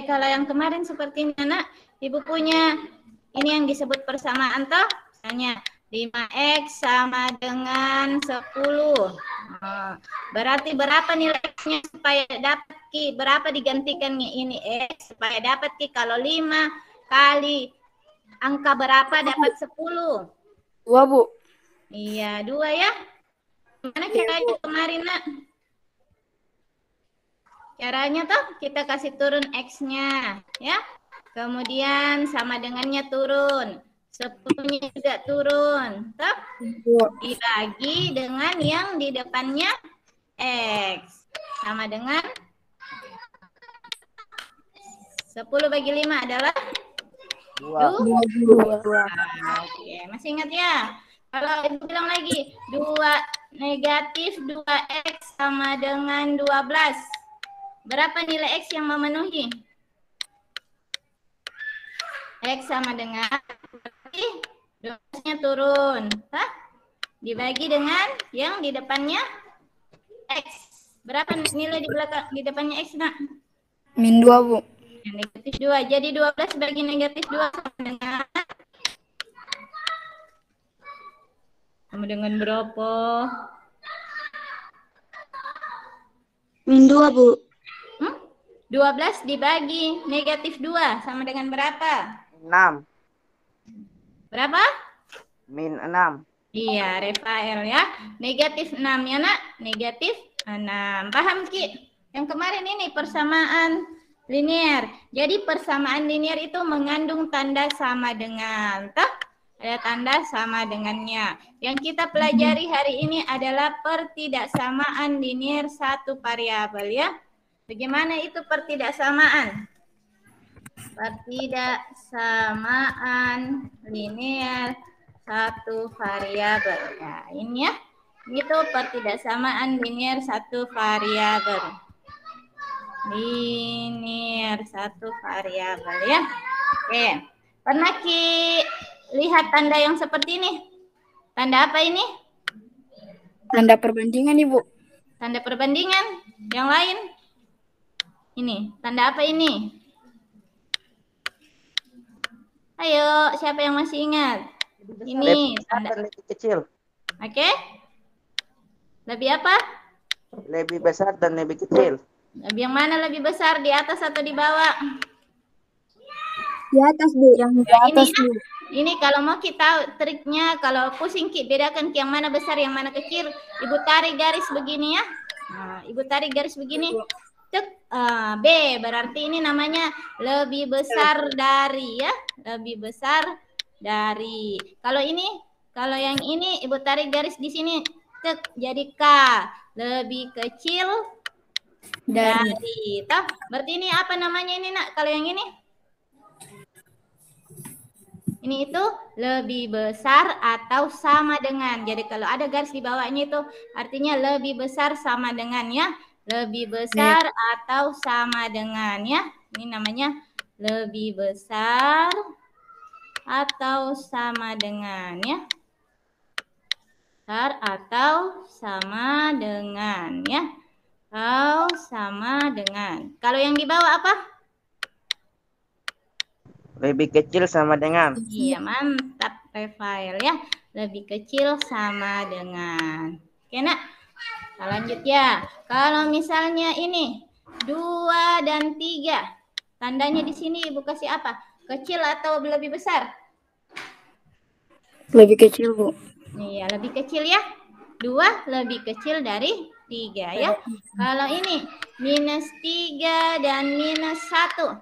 kalau yang kemarin seperti ini, Nak, Ibu punya ini yang disebut persamaan toh. Misalnya 5X sama dengan 10. Berarti berapa nilai X-nya supaya dapat Ki? Berapa digantikan ini X supaya dapat Ki? Kalau 5 kali angka berapa dapat 10? 2, Bu. Iya, 2 ya. Gimana caranya kemarin, Nak? Caranya toh kita kasih turun X-nya, ya. Kemudian sama dengannya turun. 10-nya juga turun. Toh? Dibagi dengan yang di depannya X. Sama dengan 10 bagi 5 adalah 2. Oke, masih ingat ya? Kalau Ibu bilang lagi, 2 negatif 2X sama dengan 12. Berapa nilai X yang memenuhi? X sama dengan 12-nya turun. Hah? Dibagi dengan yang di depannya X. Berapa nilai di belakang di depannya X, Nak? -2, Bu. Yang negatif 2. Jadi 12 bagi negatif 2 sama dengan berapa? -2, Bu. 12 dibagi negatif 2 sama dengan berapa? 6. Berapa? -6. Iya, Rafael ya. Negatif 6 ya, Nak. Negatif 6. Paham, Ki? Yang kemarin ini persamaan linear. Jadi persamaan linear itu mengandung tanda sama dengan. Toh? Ada tanda sama dengannya. Yang kita pelajari hari ini adalah pertidaksamaan linear satu variabel ya. Bagaimana itu pertidaksamaan? Pertidaksamaan linear satu variabel. Nah, ini ya. Itu pertidaksamaan linear satu variabel. Linear satu variabel ya. Oke. Pernah Ki lihat tanda yang seperti ini? Tanda apa ini? Tanda perbandingan, Ibu. Tanda perbandingan. Yang lain? Ini, tanda apa ini? Ayo, siapa yang masih ingat? Ini tanda Lebih kecil. Oke? Lebih apa? Lebih besar dan lebih kecil. Lebih yang mana lebih besar, di atas atau di bawah? Di atas, Bu. Yang di atas, Bu. Ini kalau mau kita triknya, kalau pusing Ki, bedakan Ki yang mana besar, yang mana kecil. Ibu tarik garis begini ya. Nah, Ibu tarik garis begini. Cek, B berarti ini namanya lebih besar dari ya. Lebih besar dari. Kalau ini, kalau yang ini Ibu tarik garis di sini. Cek, jadi K. Lebih kecil dari. Toh, berarti ini apa namanya ini, Nak? Kalau yang ini? Ini itu lebih besar atau sama dengan. Jadi kalau ada garis di bawahnya itu artinya lebih besar sama dengan ya. Lebih besar atau sama dengan ya. Ini namanya lebih besar atau sama dengan ya. Besar atau sama dengan ya. Atau sama dengan. Kalau yang di bawah apa? Lebih kecil sama dengan. Iya, mantap Rafael ya. Lebih kecil sama dengan. Oke, Nak. Kita lanjut ya. Kalau misalnya ini 2 dan 3. Tandanya di sini Ibu kasih apa? Kecil atau lebih besar? Lebih kecil, Bu. Iya, lebih kecil ya. 2 lebih kecil dari 3 ya. Kalau ini -3 dan -1.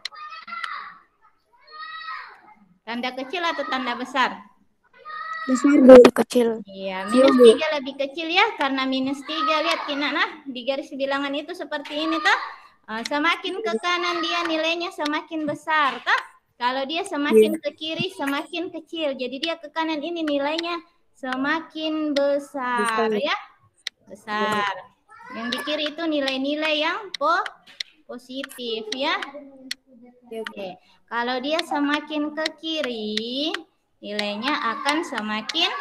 Tanda kecil atau tanda besar? Besar, lebih kecil. Iya, -3 lebih kecil ya, karena -3 lihat Kina, nah di garis bilangan itu seperti ini toh. Semakin ke kanan dia nilainya semakin besar toh. Kalau dia semakin ke kiri semakin kecil. Jadi dia ke kanan ini nilainya semakin besar ya. Besar. Yang di kiri itu nilai-nilai yang positif ya. Oke. Kalau dia semakin ke kiri, nilainya akan semakin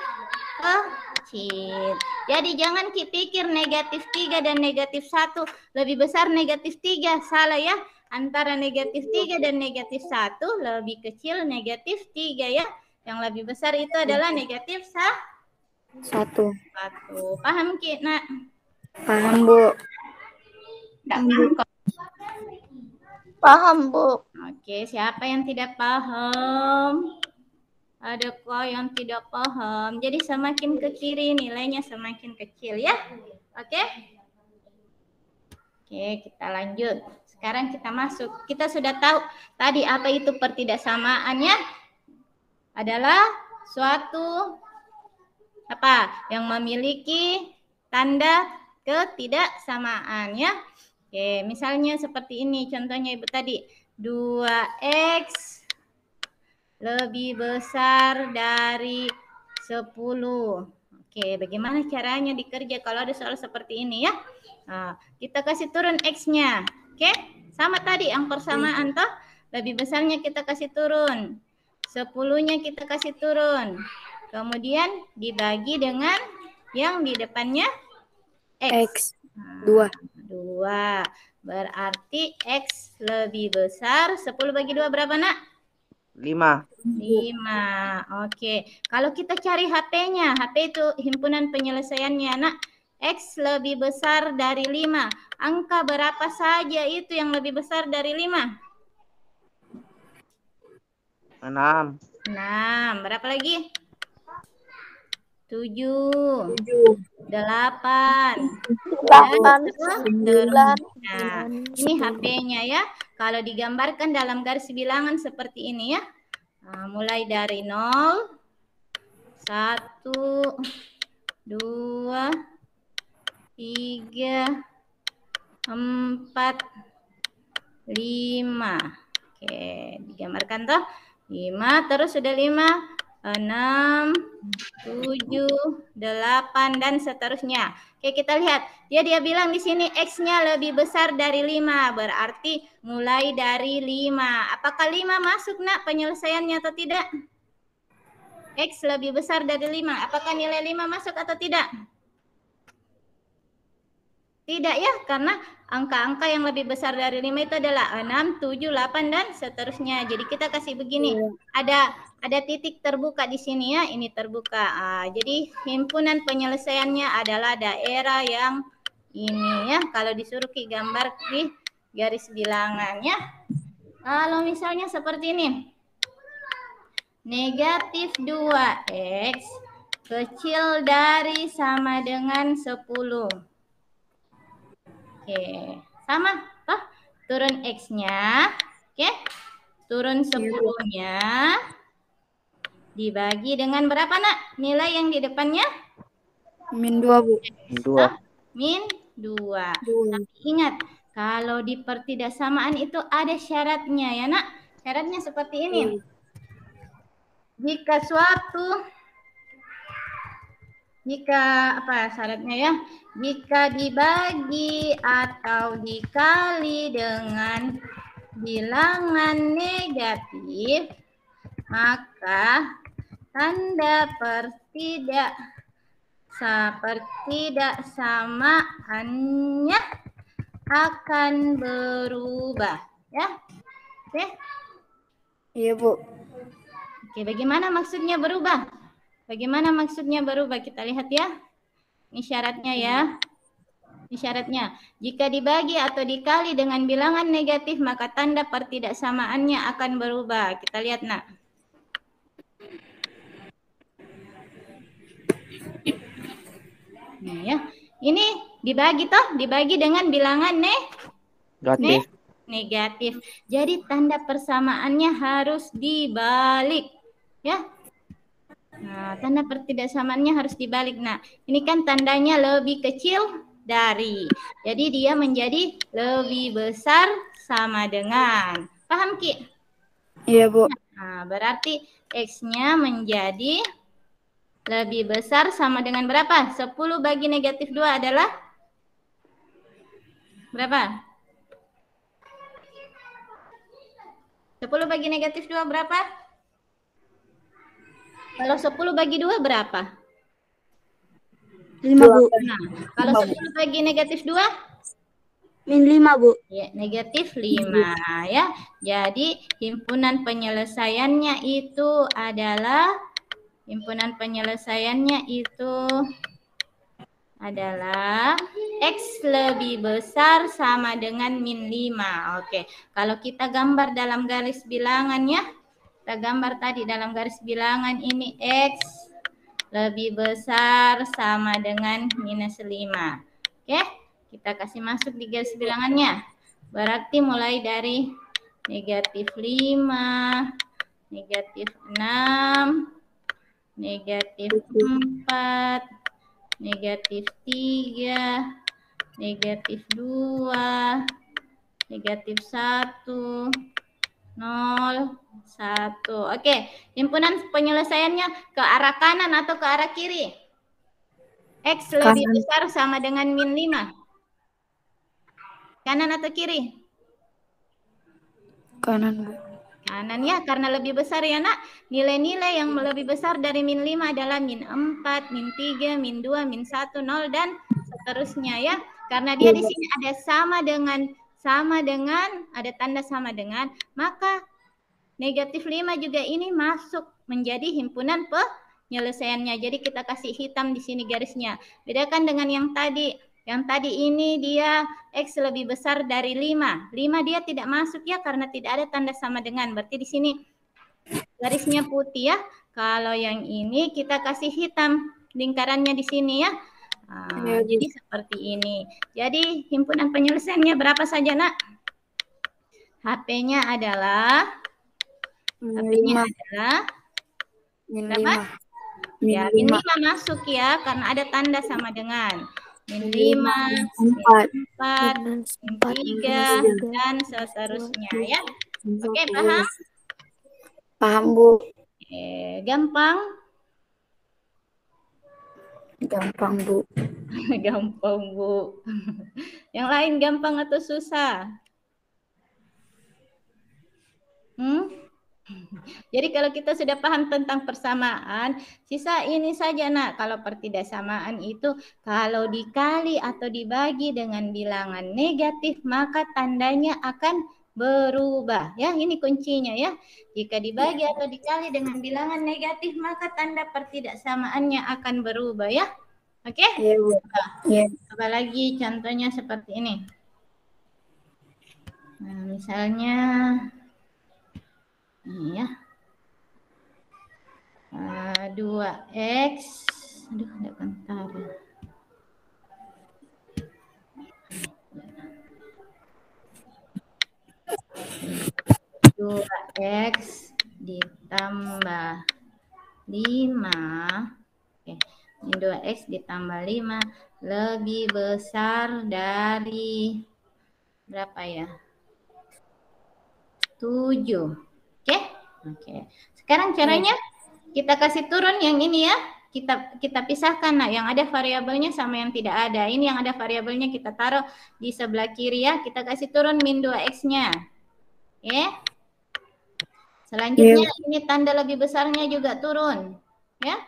kecil. Jadi jangan pikir -3 dan -1 lebih besar -3. Salah ya. Antara negatif 3 dan negatif 1 lebih kecil negatif 3 ya. Yang lebih besar itu adalah negatif 1. Paham Ki? Nak? Paham, Bu. Paham, Bu. Oke, siapa yang tidak paham? Ada kok yang tidak paham. Jadi semakin ke kiri nilainya semakin kecil ya. Oke? Oke, kita lanjut. Sekarang kita masuk. Kita sudah tahu tadi apa itu pertidaksamaannya. Adalah suatu apa yang memiliki tanda ketidaksamaan ya. Oke, misalnya seperti ini contohnya Ibu tadi. 2x lebih besar dari 10. Oke, bagaimana caranya dikerja kalau ada soal seperti ini ya? Nah, kita kasih turun X-nya. Oke, sama tadi yang persamaan toh. Lebih besarnya kita kasih turun. 10-nya kita kasih turun. Kemudian dibagi dengan yang di depannya X. 2. 2. Berarti X lebih besar. 10 bagi 2 berapa nak? 5. 5. Oke. Kalau kita cari HP-nya. HP itu himpunan penyelesaiannya nak. X lebih besar dari 5. Angka berapa saja itu yang lebih besar dari 5? 6. 6. Berapa lagi? 7. 8. 9. Nah, ini HP-nya ya. Kalau digambarkan dalam garis bilangan seperti ini ya. Nah, mulai dari 0, 1, 2, 3, 4, 5. Oke, digambarkan toh. 5, terus sudah 5, 6, 7, 8 dan seterusnya. Oke, kita lihat. Dia bilang di sini X-nya lebih besar dari 5. Berarti mulai dari 5. Apakah 5 masuk nak penyelesaiannya atau tidak? X lebih besar dari 5. Apakah nilai 5 masuk atau tidak? Tidak ya, karena angka-angka yang lebih besar dari 5 itu adalah 6, 7, 8 dan seterusnya. Jadi kita kasih begini. Ada titik terbuka di sini ya, ini terbuka. Jadi himpunan penyelesaiannya adalah daerah yang ini ya. Kalau disuruh gambar di garis bilangannya. Kalau misalnya seperti ini. Negatif 2x kecil dari sama dengan 10. Oke, sama toh? Turun X-nya. Oke. Turun 10-nya. Dibagi dengan berapa nak? Nilai yang di depannya? Min 2, Bu. 2. Min 2. Tapi ingat, kalau di pertidaksamaan itu ada syaratnya ya nak. Syaratnya seperti ini. Jika apa syaratnya ya? Jika dibagi atau dikali dengan bilangan negatif, maka tanda pertidaksamaannya akan berubah, ya. Oke? Iya, Bu. Oke, bagaimana maksudnya berubah? Bagaimana maksudnya berubah? Kita lihat ya. Ini syaratnya ya. Ini syaratnya. Jika dibagi atau dikali dengan bilangan negatif, maka tanda pertidaksamaannya akan berubah. Kita lihat nak. Nah, ya. Ini dibagi toh, dibagi dengan bilangan negatif. Jadi tanda persamaannya harus dibalik, ya. Nah, tanda pertidaksamaannya harus dibalik. Nah, ini kan tandanya lebih kecil dari. Jadi dia menjadi lebih besar sama dengan. Paham Ki? Iya, Bu. Nah, berarti X-nya menjadi lebih besar sama dengan berapa? 10 bagi negatif 2 adalah berapa? 10 bagi negatif 2 berapa? Kalau 10 bagi 2 berapa? 5, Bu. Nah, kalau 10 bagi negatif 2? Min 5, Bu. Ya, negatif 5 ya. Jadi himpunan penyelesaiannya itu adalah X lebih besar sama dengan min 5. Oke, kalau kita gambar dalam garis bilangan ya. Kita gambar tadi dalam garis bilangan ini X lebih besar sama dengan minus 5. Oke, kita kasih masuk di garis bilangannya. Berarti mulai dari negatif 5, negatif 6, negatif 4, negatif 3, negatif 2, negatif 1, 0, 1. Oke, himpunan penyelesaiannya ke arah kanan atau ke arah kiri? X lebih besar sama dengan min 5. Kanan atau kiri? Kanan, Bu. Kanan ya, karena lebih besar ya nak. Nilai-nilai yang lebih besar dari min 5 adalah min 4, min 3, min 2, min 1, 0, dan seterusnya ya. Karena dia di sini ada sama dengan, ada tanda sama dengan, maka negatif 5 juga ini masuk menjadi himpunan penyelesaiannya. Jadi kita kasih hitam di sini garisnya. Bedakan dengan yang tadi. Yang tadi ini dia X lebih besar dari 5. 5 dia tidak masuk ya karena tidak ada tanda sama dengan. Berarti di sini garisnya putih ya. Kalau yang ini kita kasih hitam lingkarannya di sini ya. Jadi seperti ini. Jadi himpunan penyelesaiannya berapa saja nak? HP-nya adalah Min berapa? 5. Ya, min 5 masuk ya karena ada tanda sama dengan. Min 5, min 4, min 3, dan seterusnya ya. Oke, paham? Paham, Bu. Gampang? Gampang, Bu. Gampang, Bu. Yang lain gampang atau susah? Jadi kalau kita sudah paham tentang persamaan, sisa ini saja nak. Kalau pertidaksamaan itu kalau dikali atau dibagi dengan bilangan negatif maka tandanya akan berubah. Ya, ini kuncinya ya. Jika dibagi atau dikali dengan bilangan negatif maka tanda pertidaksamaannya akan berubah ya. Oke? Iya, Bu. Iya. Apalagi contohnya seperti ini. Nah, misalnya ini ya. 2x. Aduh, ada bentar. 2x ditambah 5. Oke. Ini 2x ditambah 5 lebih besar dari berapa ya? 7. Oke. Sekarang caranya kita kasih turun yang ini ya. Kita pisahkan nah, yang ada variabelnya sama yang tidak ada. Ini yang ada variabelnya kita taruh di sebelah kiri ya. Kita kasih turun min 2x-nya. Oke. Selanjutnya ini tanda lebih besarnya juga turun. Ya.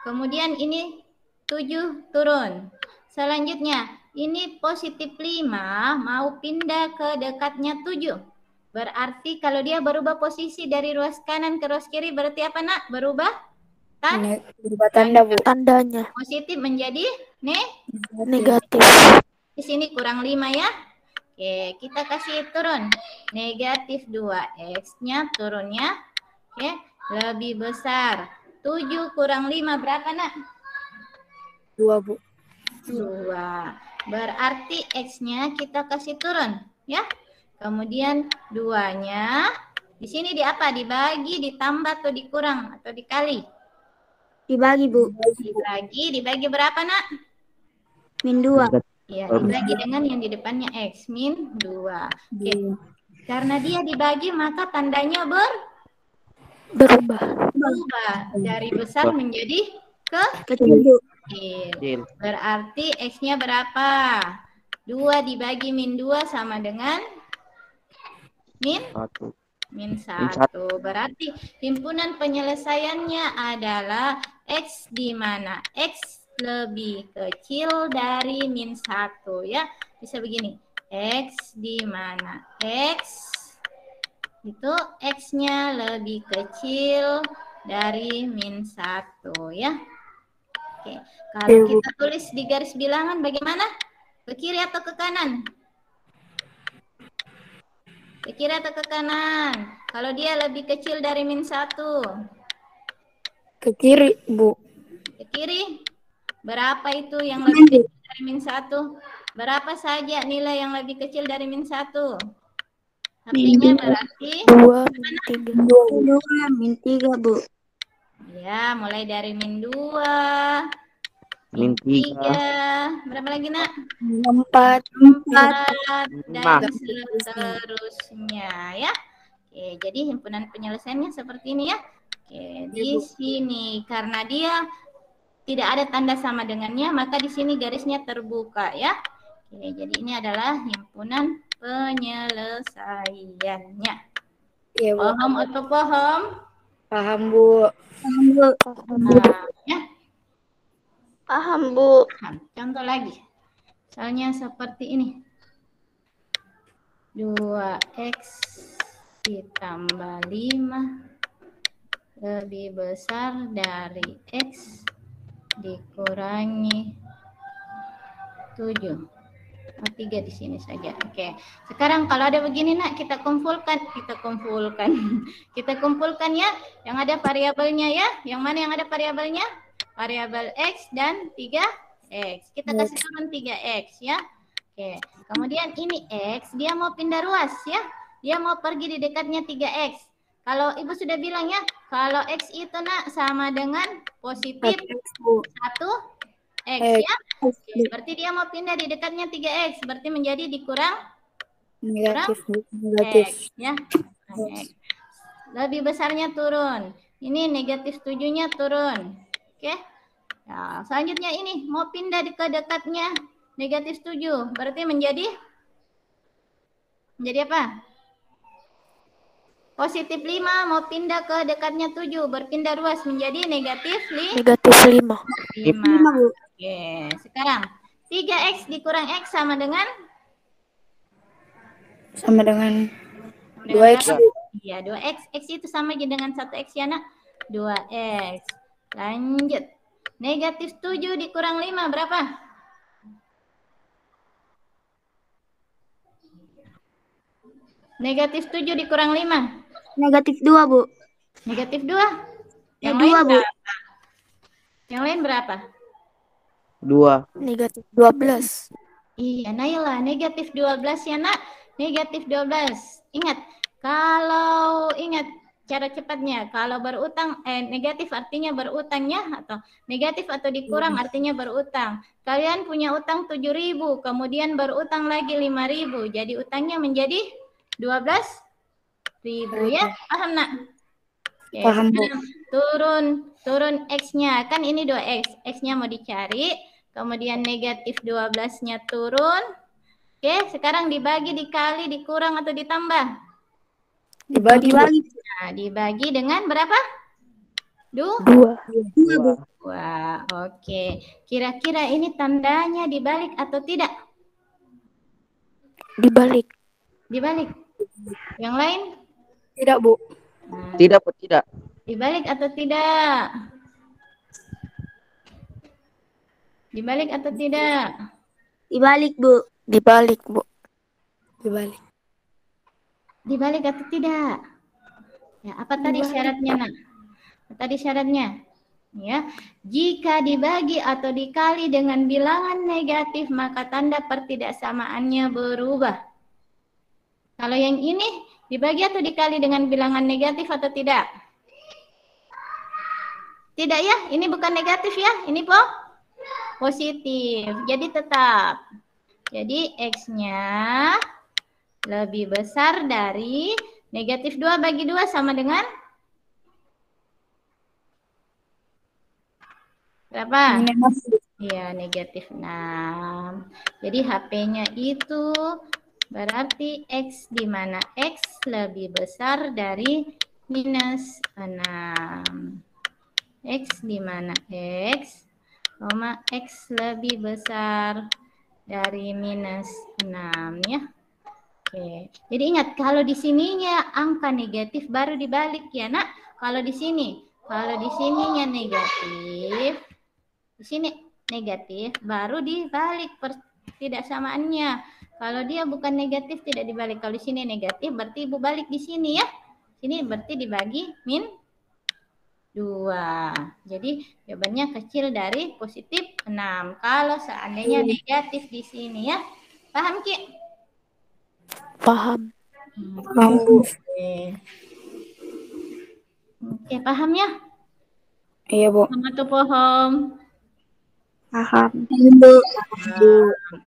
Kemudian ini 7 turun. Selanjutnya ini positif 5 mau pindah ke dekatnya 7. Berarti kalau dia berubah posisi dari ruas kanan ke ruas kiri berarti apa nak? Berubah tanda, Bu. Tandanya. Positif menjadi Negatif. Di sini kurang 5 ya. Oke, kita kasih turun. Negatif 2x-nya turunnya lebih besar. 7 kurang 5 berapa nak? 2, Bu. 2. Berarti x-nya kita kasih turun ya. Kemudian 2-nya di sini di apa? Dibagi, ditambah atau dikurang atau dikali? Dibagi, Bu. Dibagi berapa nak? Min 2. Ya, dibagi dengan yang di depannya x min 2. Oke. Karena dia dibagi maka tandanya berubah dari besar menjadi kecil. Berarti x-nya berapa? 2 dibagi min 2 sama dengan min 1. Berarti himpunan penyelesaiannya adalah x di mana x lebih kecil dari min 1 ya. Bisa begini. X di mana X itu X-nya lebih kecil dari min 1 ya. Oke, kalau kita tulis di garis bilangan bagaimana? Ke kiri atau ke kanan? Ke kiri atau ke kanan? Kalau dia lebih kecil dari min 1. Ke kiri, Bu. Ke kiri. Berapa itu yang lebih kecil dari min 1? Berapa saja nilai yang lebih kecil dari min 1? HP-nya berarti 2, min 3. 2, min 3, Bu. ya, mulai dari min 2, min Min 3. 3, berapa lagi nak? 4. 4 dan 5. seterusnya ya. Oke, jadi himpunan penyelesaiannya seperti ini ya. Oke, di sini karena dia tidak ada tanda sama dengannya, maka di sini garisnya terbuka ya. Oke, jadi ini adalah himpunan penyelesaiannya. Iya, Bu. Paham atau paham? Paham, Bu. Paham, Bu. Nah, ya. Paham, Bu. Contoh lagi. Misalnya seperti ini. 2x ditambah 5 lebih besar dari x dikurangi 7. 3 di sini saja. Oke. Sekarang kalau ada begini nak, kita kumpulkan ya. Yang ada variabelnya ya. Yang mana yang ada variabelnya? Variabel x dan 3x. Kita kasih turun 3x ya. Oke. Kemudian ini x, dia mau pindah ruas ya. Dia mau pergi di dekatnya 3x. Kalau Ibu sudah bilang ya, kalau x itu nak sama dengan positif 1x ya. Oke, berarti dia mau pindah di dekatnya 3x, berarti menjadi dikurang Negatif. x ya. X. Lebih besarnya turun. Ini negatif 7-nya turun. Oke. Nah, selanjutnya ini mau pindah ke dekatnya negatif 7, berarti menjadi apa? Positif 5 mau pindah ke dekatnya 7, berpindah ruas menjadi negatif 5. Oke, sekarang 3x dikurang x sama dengan 2x. Iya, 2x. X itu sama aja dengan 1x ya nak. 2x. Lanjut. Negatif 7 dikurang 5 berapa? Negatif 7 dikurang 5. Negatif 2, Bu. Negatif 2. Yang 2, lain Bu. berapa? Yang lain berapa? 2. Negatif 12. Iya, Naila. Negatif 12 ya nak. Negatif 12. Ingat cara cepatnya. Kalau berutang, negatif artinya berutangnya, atau negatif atau dikurang artinya berutang. Kalian punya utang 7.000, kemudian berutang lagi 5.000. Jadi utangnya menjadi 12.000 ya. Paham nak? Oke, Paham, Bu. turun X-nya. Kan ini 2X. X-nya mau dicari. Kemudian negatif 12-nya turun. Oke, sekarang dibagi, dikali, dikurang, atau ditambah? Dibagi. Nah, dibagi dengan berapa? 2. 2. Wah, oke. Kira-kira ini tandanya dibalik atau tidak? Dibalik. Dibalik. Yang lain? Tidak, Bu. Nah, Tidak, Bu, tidak. dibalik atau tidak? Dibalik atau tidak? Dibalik, Bu. Dibalik, Bu. Dibalik. Dibalik atau tidak? Ya, apa tadi syaratnya, nak? Apa tadi syaratnya? Ya, jika dibagi atau dikali dengan bilangan negatif, maka tanda pertidaksamaannya berubah. Kalau yang ini dibagi atau dikali dengan bilangan negatif atau tidak? Tidak ya, ini bukan negatif ya, ini positif. Jadi tetap. Jadi X-nya lebih besar dari negatif 2 bagi 2 sama dengan berapa? Iya, negatif 6. Jadi HP-nya itu berarti X di mana X lebih besar dari minus 6. X di mana X, X lebih besar dari -6 ya. Oke. Jadi ingat kalau di sininya angka negatif baru dibalik ya, Nak. Kalau di sininya negatif, di sini negatif baru dibalik tidak samaannya. Kalau dia bukan negatif tidak dibalik. Kalau di sini negatif berarti Ibu balik di sini ya. Sini berarti dibagi -2. Jadi jawabannya kecil dari +6. Kalau seandainya negatif di sini ya. Paham, Ki? Paham. Oke. Oke, paham ya? Iya, Bu. Sama tuh paham. Paham. Bu.